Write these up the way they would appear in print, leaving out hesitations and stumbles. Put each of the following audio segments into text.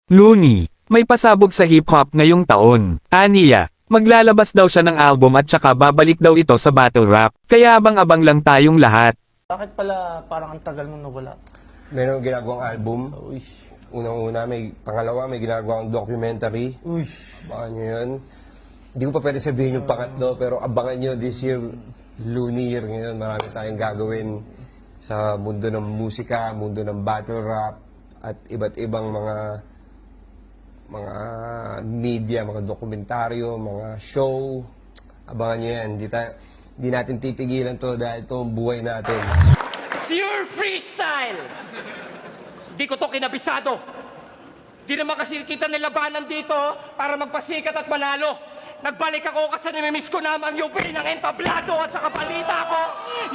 Looney, may pasabog sa hip-hop ngayong taon. Aniya, maglalabas daw siya ng album at saka babalik daw ito sa battle rap. Kaya abang-abang lang tayong lahat. Bakit pala parang ang tagal mong nawala? Meron ginagawang album. Uy. Unang-una, pangalawa, may ginagawang documentary. Uy. Abangan nyo yun. Hindi ko pa pwede sabihin yung pangatlo, pero abangan nyo this year, Looney year ngayon. Marami tayong gagawin sa mundo ng musika, mundo ng battle rap, at iba't ibang mga media, mga dokumentaryo, mga show. Abangan nyo yan. Hindi natin titigilan to dahil ito ang buhay natin. It's your freestyle! Di ko to kinabisado. Di naman kasi kita nilabanan dito para magpasikat at manalo. Nagbalik ako kasi namimiss ko naman yung ng entablado at saka balita ko,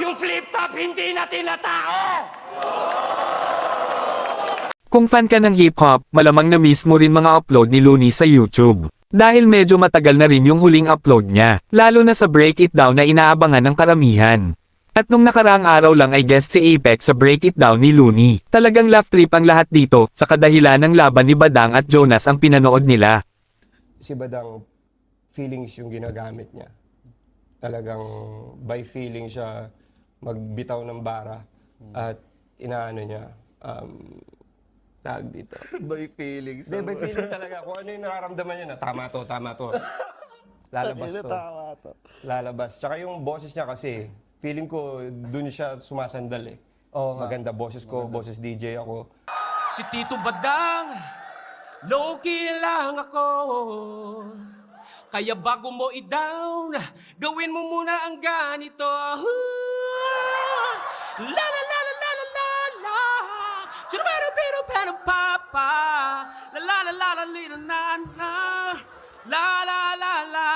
yung flip top hindi na tinatao! Kung fan ka ng hip-hop, malamang na-miss mo rin mga upload ni Looney sa YouTube. Dahil medyo matagal na rin yung huling upload niya, lalo na sa Break It Down na inaabangan ng karamihan. At nung nakaraang araw lang ay guest si Apex sa Break It Down ni Looney. Talagang laugh trip ang lahat dito, sa kadahilan ng laban ni Badang at Jonas ang pinanood nila. Si Badang, feelings yung ginagamit niya. Talagang by feeling siya magbitaw ng bara at inaano niya, tag dito. By feelings. By feeling talaga. Kung ano yung nararamdaman niya na, tama to. Lalabas to. Tama to. Lalabas. Tsaka yung boses niya kasi, feeling ko dun siya sumasandal eh. Oo nga. Maganda boses ko, boses DJ ako. Si Tito Badang, low-key lang ako. Kaya bago mo i-down, gawin mo muna ang ganito. La la la la la la la la. Chirubero pero pero papa. La la la la la la la la. La la la la.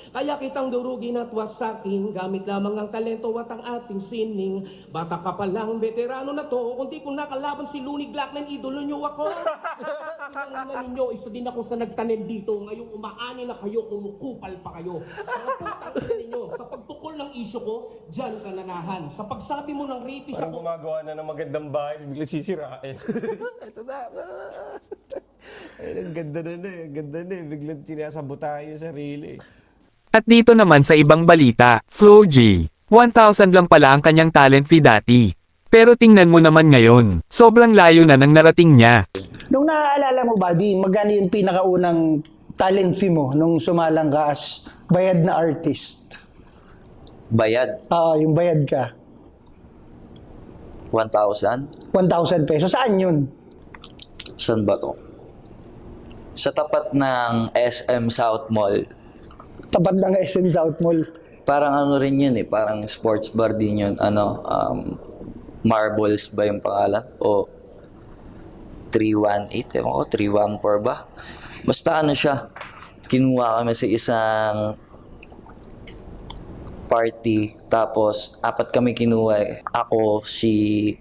Kaya kitang durugin at wasakin, gamit lamang ang talento at ang ating sining. Bata ka pa lang, veterano na to, kundi kung nakalaban si Looney Glockman, idolo nyo ako. Ang ninyo, isa din ako sa nagtanim dito, ngayong umaani na kayo, umukupal pa kayo. Mga putang ninyo, sa pagtukol ng isyo ko, dyan ka nanahan. Sa pagsabi mo ng rapist Parang ako, gumagawa na ng magandang bahay, bigla sisirain. Ito na. Ay, ang ganda na eh. Biglang sinasabotahan yung sarili. At dito naman sa ibang balita, Flo G, 1,000 lang pala ang kanyang talent fee dati. Pero tingnan mo naman ngayon, sobrang layo na ng narating niya. Nung naaalala mo ba, magkano yung pinakaunang talent fee mo nung sumalang ka as bayad na artist? Bayad, Yung bayad ka. 1,000? 1,000 pesos. Saan yun? Saan ba to? Sa tapat ng SM South Mall. Tapat ng SM South Mall. Parang ano rin yun eh, parang sports bar din yun. Marbles ba yung pangalan? O 318, ewan ko, 314 ba? Basta ano siya, kinuha kami sa isang party, tapos 4 kami kinuha eh. Ako, si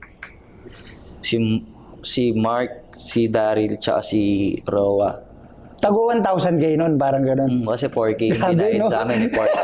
Mark, si Daryl, tsaka si Roa. Tago 1,000 kayo nun, parang ganun. Kasi 4K, hindi Grabe, na no? sa amin, 4K.